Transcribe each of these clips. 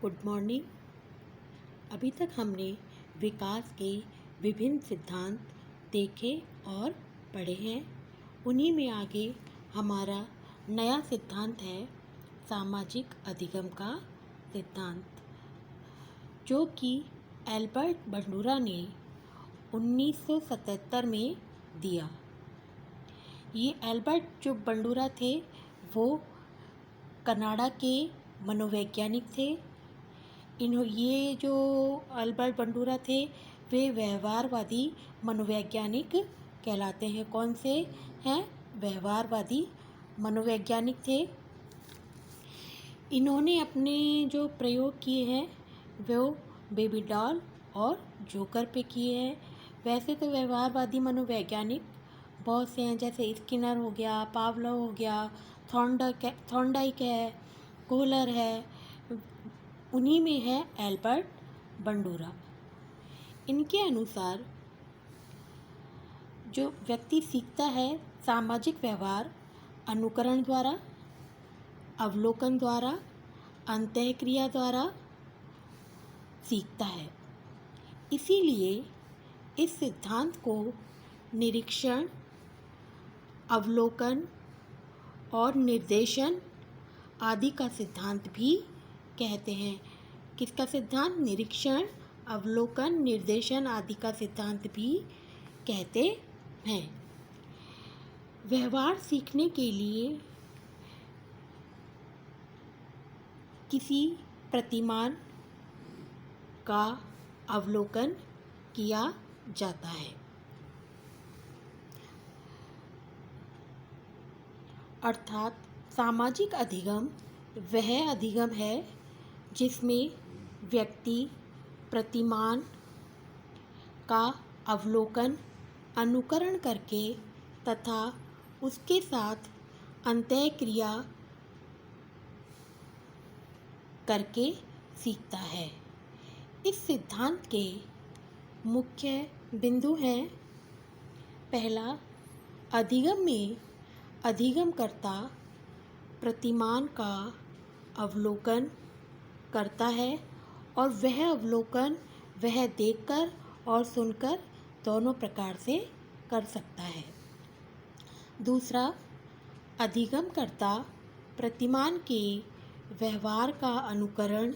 Good morning. अभी तक हमने विकास के विभिन्न सिद्धांत देखे और पढ़े हैं। उन्हीं में आगे हमारा नया सिद्धांत है सामाजिक अधिगम का सिद्धांत, जो कि एल्बर्ट बंडूरा ने 1977 में दिया। ये एल्बर्ट जो बंडूरा थे वो कनाडा के मनोवैज्ञानिक थे। ये जो एल्बर्ट बंडूरा थे वे व्यवहारवादी मनोवैज्ञानिक कहलाते हैं। कौन से हैं? व्यवहारवादी मनोवैज्ञानिक थे। इन्होंने अपने जो प्रयोग किए हैं वो बेबी डॉल और जोकर पे किए हैं। वैसे तो व्यवहारवादी मनोवैज्ञानिक बहुत से हैं, जैसे स्किनर हो गया, पावलोव हो गया, थॉर्नडाइक है, कोहलर है। उन्हीं में है एल्बर्ट बंडूरा। इनके अनुसार जो व्यक्ति सीखता है सामाजिक व्यवहार अनुकरण द्वारा, अवलोकन द्वारा, अंतःक्रिया द्वारा सीखता है। इसीलिए इस सिद्धांत को निरीक्षण, अवलोकन और निर्देशन आदि का सिद्धांत भी कहते हैं। किसका सिद्धांत? निरीक्षण, अवलोकन, निर्देशन आदि का सिद्धांत भी कहते हैं। व्यवहार सीखने के लिए किसी प्रतिमान का अवलोकन किया जाता है, अर्थात सामाजिक अधिगम वह अधिगम है जिसमें व्यक्ति प्रतिमान का अवलोकन, अनुकरण करके तथा उसके साथ अंतःक्रिया करके सीखता है। इस सिद्धांत के मुख्य बिंदु हैं: पहला, अधिगम में अधिगमकर्ता प्रतिमान का अवलोकन करता है और वह अवलोकन वह देखकर और सुनकर दोनों प्रकार से कर सकता है। दूसरा, अधिगमकर्ता प्रतिमान के व्यवहार का अनुकरण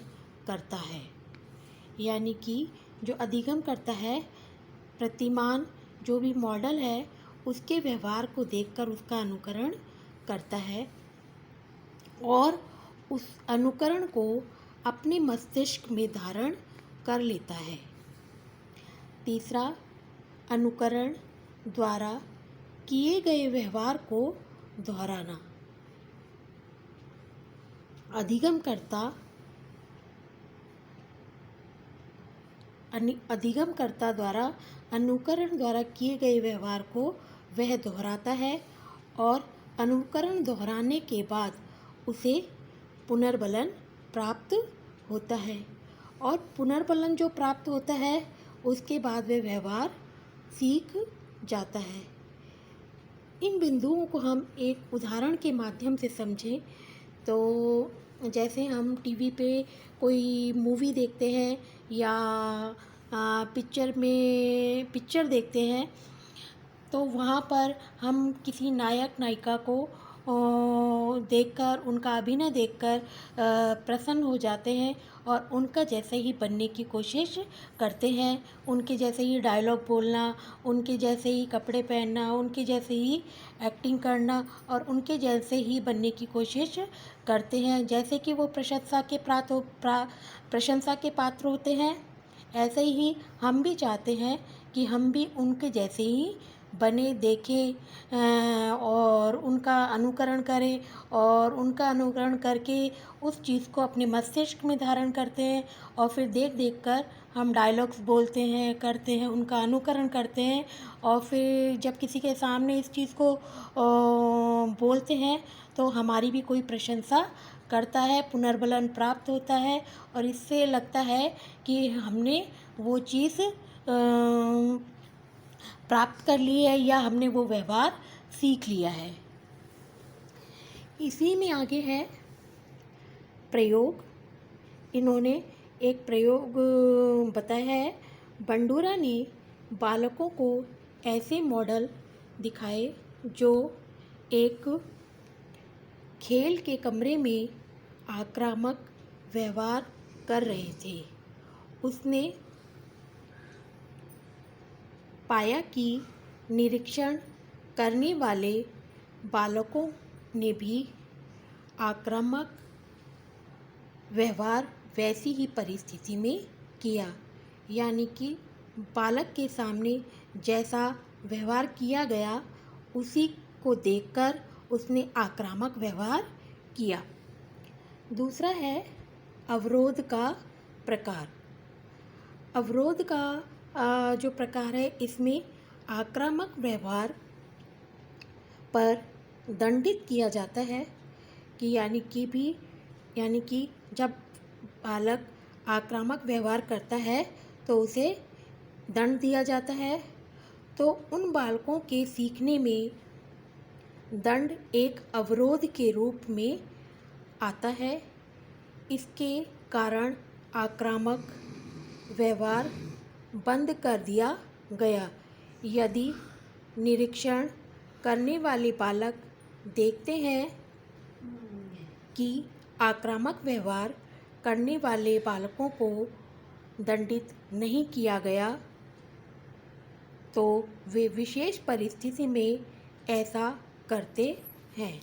करता है, यानी कि जो अधिगम करता है प्रतिमान जो भी मॉडल है उसके व्यवहार को देखकर उसका अनुकरण करता है और उस अनुकरण को अपने मस्तिष्क में धारण कर लेता है। तीसरा, अनुकरण द्वारा किए गए व्यवहार को दोहराना। अधिगमकर्ता द्वारा अनुकरण द्वारा किए गए व्यवहार को वह दोहराता है और अनुकरण दोहराने के बाद उसे पुनर्बलन प्राप्त होता है और पुनर्बलन जो प्राप्त होता है उसके बाद वह व्यवहार सीख जाता है। इन बिंदुओं को हम एक उदाहरण के माध्यम से समझें तो जैसे हम टीवी पे कोई मूवी देखते हैं या पिक्चर देखते हैं तो वहाँ पर हम किसी नायक नायिका को देखकर, उनका अभिनय देखकर प्रसन्न हो जाते हैं और उनका जैसे ही बनने की कोशिश करते हैं। उनके जैसे ही डायलॉग बोलना, उनके जैसे ही कपड़े पहनना, उनके जैसे ही एक्टिंग करना और उनके जैसे ही बनने की कोशिश करते हैं। जैसे कि वो प्रशंसा के पात्र होते हैं, ऐसे ही हम भी चाहते हैं कि हम भी उनके जैसे ही बने, देखें और उनका अनुकरण करें और उनका अनुकरण करके उस चीज़ को अपने मस्तिष्क में धारण करते हैं और फिर देख कर हम डायलॉग्स बोलते हैं, करते हैं, उनका अनुकरण करते हैं और फिर जब किसी के सामने इस चीज़ को बोलते हैं तो हमारी भी कोई प्रशंसा करता है, पुनर्बलन प्राप्त होता है और इससे लगता है कि हमने वो चीज़ प्राप्त कर ली है या हमने वो व्यवहार सीख लिया है। इसी में आगे है प्रयोग। इन्होंने एक प्रयोग बताया है। बंडूरा ने बालकों को ऐसे मॉडल दिखाए जो एक खेल के कमरे में आक्रामक व्यवहार कर रहे थे। उसने पाया कि निरीक्षण करने वाले बालकों ने भी आक्रामक व्यवहार वैसी ही परिस्थिति में किया, यानी कि बालक के सामने जैसा व्यवहार किया गया उसी को देखकर उसने आक्रामक व्यवहार किया। दूसरा है अवरोध का प्रकार। अवरोध का जो प्रकार है, इसमें आक्रामक व्यवहार पर दंडित किया जाता है कि यानी कि जब बालक आक्रामक व्यवहार करता है तो उसे दंड दिया जाता है। तो उन बालकों के सीखने में दंड एक अवरोध के रूप में आता है। इसके कारण आक्रामक व्यवहार बंद कर दिया गया। यदि निरीक्षण करने वाले बालक देखते हैं कि आक्रामक व्यवहार करने वाले बालकों को दंडित नहीं किया गया, तो वे विशेष परिस्थिति में ऐसा करते हैं।